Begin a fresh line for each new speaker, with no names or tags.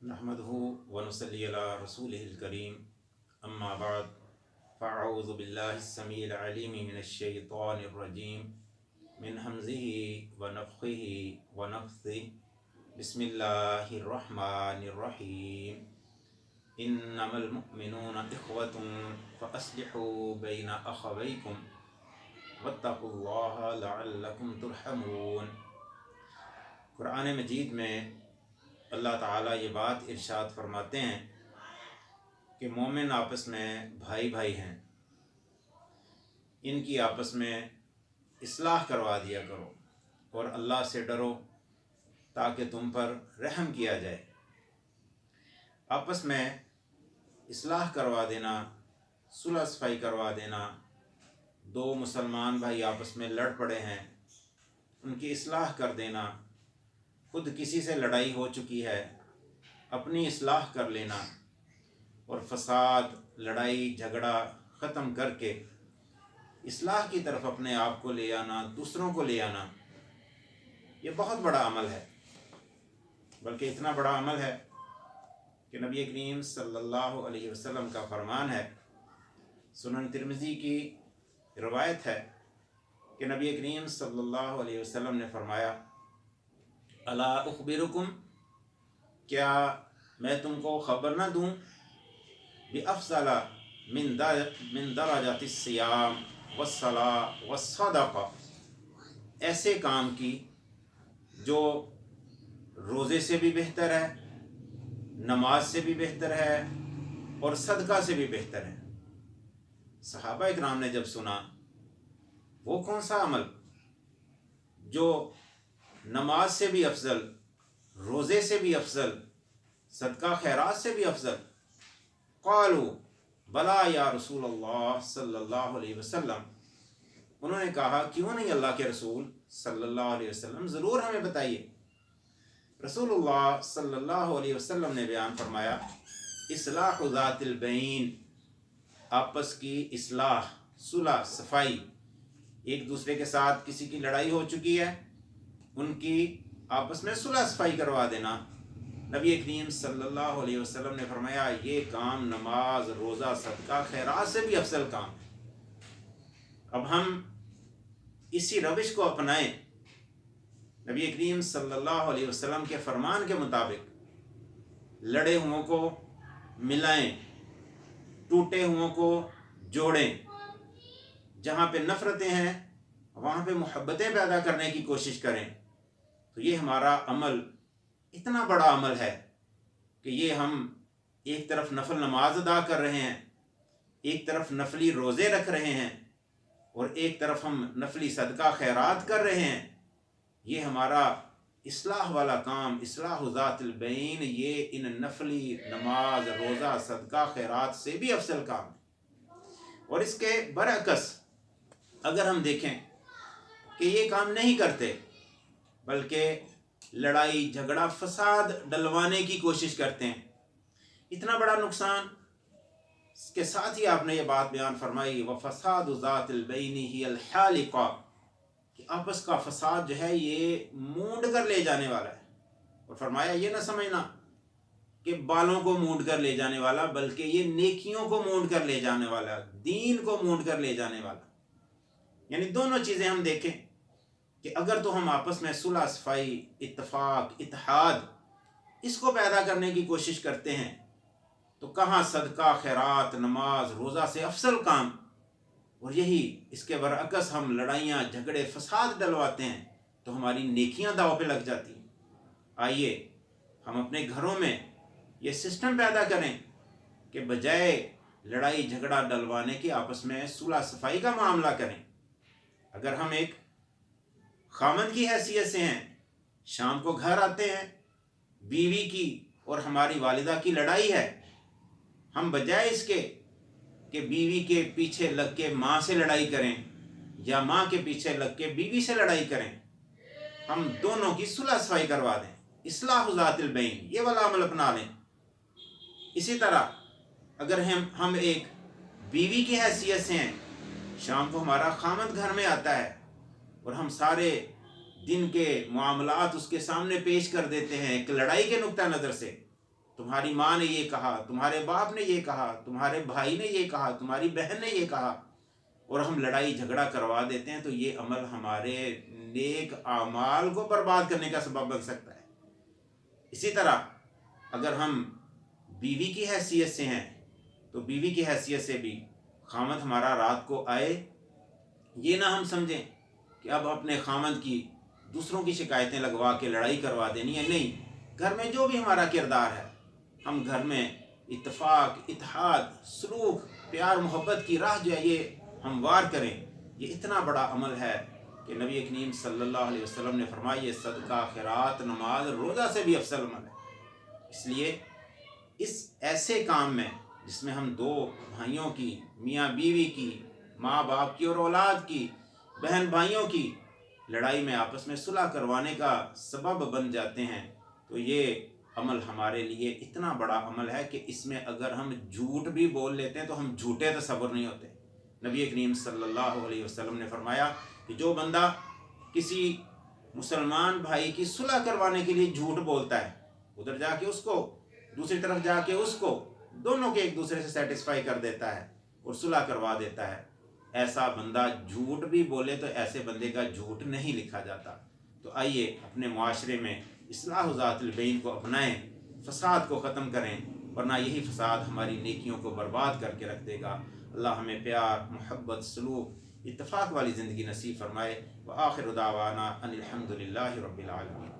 नहमदहु व नुसल्ली अला रसूलिहिल करीम अम्मा बाद फ़अऊज़ु बिल्लाहिस समीइल अलीम मिनश शैतानिर रजीम मिन हमज़िही व नफ़्ख़िही व नफ़्सिही बिस्मिल्लाहिर रहमानिर रहीम इन्नमल मुअ्मिनूना इख़्वतुन फ़अस्लिहू बैना अख़वैकुम वत्तक़ुल्लाहा लअल्लकुम तुरहमून। कुरान मजीद में अल्लाह ताला ये बात इरशाद फरमाते हैं कि मोमिन आपस में भाई भाई हैं, इनकी आपस में इस्लाह करवा दिया करो और अल्लाह से डरो ताकि तुम पर रहम किया जाए। आपस में इस्लाह करवा देना, सुलह सफ़ाई करवा देना, दो मुसलमान भाई आपस में लड़ पड़े हैं, उनकी इस्लाह कर देना, खुद किसी से लड़ाई हो चुकी है अपनी इस्लाह कर लेना और फसाद, लड़ाई झगड़ा ख़त्म करके इस्लाह की तरफ अपने आप को ले आना, दूसरों को ले आना, ये बहुत बड़ा अमल है। बल्कि इतना बड़ा अमल है कि नबी करीम सल्लल्लाहु अलैहि वसल्लम का फरमान है, सुनन तिर्मिज़ी की रवायत है कि नबी करीम सल्लल्लाहु अलैहि वसल्लम ने फरमाया, अला उख़बिरुकुम, क्या मैं तुमको ख़बर ना दूँ, बिअफ़ज़ला मिन दराजातिस सियाम वस्सला वस्सदक़ा, ऐसे काम की जो रोज़े से भी बेहतर है, नमाज से भी बेहतर है और सदका से भी बेहतर है। सहाबा इकराम ने जब सुना, वो कौन सा अमल जो नमाज से भी अफजल, रोज़े से भी अफजल, सदका खैरात से भी अफजल, क़ालू बला या रसूल अल्लाह सल्लल्लाहु अलैहि वसल्लम, उन्होंने कहा क्यों नहीं अल्लाह के रसूल सल्लल्लाहु अलैहि वसल्लम, ज़रूर हमें बताइए। रसूलुल्लाह सल्लल्लाहु अलैहि वसल्लम ने बयान फरमाया, इस्लाहु ज़ातिल बैन, आपस की इस्लाह, सुलह सफ़ाई, एक दूसरे के साथ किसी की लड़ाई हो चुकी है, उनकी आपस में सुलह सफ़ाई करवा देना। नबी करीम सल्लल्लाहु अलैहि वसल्लम ने फरमाया, ये काम नमाज, रोज़ा, सदका खैरात से भी अफजल काम। अब हम इसी रविश को अपनाएं, नबी करीम सल्लल्लाहु अलैहि वसल्लम के फरमान के मुताबिक लड़े हुओं को मिलाएं, टूटे हुओं को जोड़ें, जहाँ पे नफ़रतें हैं वहाँ पे मोहब्बतें पैदा करने की कोशिश करें। तो ये हमारा अमल इतना बड़ा अमल है कि ये हम एक तरफ नफल नमाज अदा कर रहे हैं, एक तरफ नफली रोज़े रख रहे हैं और एक तरफ हम नफली सदका खैरात कर रहे हैं। ये हमारा इस्लाह वाला काम, इस्लाह ज़ातिल बैन, ये इन नफली नमाज, रोज़ा, सदका खैरात से भी अफसल काम है। और इसके बरअक्स अगर हम देखें कि ये काम नहीं करते, बल्कि लड़ाई झगड़ा फसाद डलवाने की कोशिश करते हैं, इतना बड़ा नुकसान। इसके साथ ही आपने ये बात बयान फरमाई, व फसाद ज़ातिल बैनी हियल हालिका, कि आपस का फसाद जो है ये मूंड कर ले जाने वाला है। और फरमाया ये ना समझना कि बालों को मूंड कर ले जाने वाला, बल्कि ये नेकियों को मूंड कर ले जाने वाला, दीन को मूंड कर ले जाने वाला। यानी दोनों चीज़ें हम देखें कि अगर तो हम आपस में सुलह सफ़ाई, इत्तफाक, इत्तेहाद, इसको पैदा करने की कोशिश करते हैं, तो कहाँ सदका खैरात, नमाज, रोज़ा से अफसल काम। और यही इसके बरअक्स हम लड़ाइयाँ झगड़े फसाद डलवाते हैं तो हमारी नेकियां दाव पे लग जाती हैं। आइए हम अपने घरों में ये सिस्टम पैदा करें कि बजाय लड़ाई झगड़ा डलवाने के आपस में सुलह सफ़ाई का मामला करें। अगर हम एक खामन की हैसियत से हैं, शाम को घर आते हैं, बीवी की और हमारी वालिदा की लड़ाई है, हम बजाय इसके कि बीवी के पीछे लग के माँ से लड़ाई करें या माँ के पीछे लग के बीवी से लड़ाई करें, हम दोनों की सुलह सफ़ाई करवा दें, इस्लाह ज़ातिल बैन, ये वाला अमल अपना लें। इसी तरह अगर हम एक बीवी की हैसियत से हैं, शाम को हमारा खामद घर में आता है और हम सारे दिन के मामलात उसके सामने पेश कर देते हैं एक लड़ाई के नुक्ता नज़र से, تمہاری ماں نے یہ کہا، تمہارے باپ نے یہ کہا، تمہارے بھائی نے یہ کہا، تمہاری بہن نے یہ کہا، اور ہم لڑائی جھگڑا کروا دیتے ہیں، تو یہ عمل ہمارے نیک اعمال کو برباد کرنے کا سبب بن سکتا ہے۔ اسی طرح اگر ہم بیوی کی حیثیت سے ہیں تو بیوی کی حیثیت سے بھی خامد ہمارا رات کو آئے، یہ نہ ہم سمجھیں کہ اب اپنے خامد کی دوسروں کی شکایتیں لگوا کے لڑائی کروا دینی ہے، نہیں، گھر میں جو بھی ہمارا کردار ہے، ہم گھر میں اتفاق، اتحاد، سلوک، پیار محبت کی راہ جو ہے یہ ہموار کریں۔ یہ اتنا بڑا عمل ہے کہ نبی کریم صلی اللہ علیہ وسلم نے فرمایا یہ صدقہ، خیرات، نماز، روزہ سے بھی افضل عمل ہے۔ اس لیے اس ایسے کام میں جس میں ہم دو بھائیوں کی، میاں بیوی کی، ماں باپ کی اور اولاد کی، بہن بھائیوں کی لڑائی میں آپس میں صلح کروانے کا سبب بن جاتے ہیں، تو یہ عمل ہمارے لیے اتنا بڑا عمل ہے کہ اس میں اگر ہم جھوٹ بھی بول لیتے ہیں تو ہم جھوٹے تصور نہیں ہوتے۔ نبی کریم صلی اللہ علیہ وسلم نے فرمایا کہ جو بندہ کسی مسلمان بھائی کی صلح کروانے کے لیے جھوٹ بولتا ہے، ادھر جا کے اس کو، دوسری طرف جا کے اس کو، دونوں کے ایک دوسرے سے سیٹسفائی کر دیتا ہے اور صلح کروا دیتا ہے، ایسا بندہ جھوٹ بھی بولے تو ایسے بندے کا جھوٹ نہیں لکھا جاتا۔ تو آئیے اپنے معاشرے میں اصلاح ذات البین کو اپنائیں، فساد کو ختم کریں، ورنہ یہی فساد ہماری نیکیوں کو برباد کر کے رکھ دے گا۔ اللہ ہمیں پیار، محبت، سلوک، اتفاق والی زندگی نصیب فرمائے۔ وآخر دعوانا ان الحمد للہ رب العالمین۔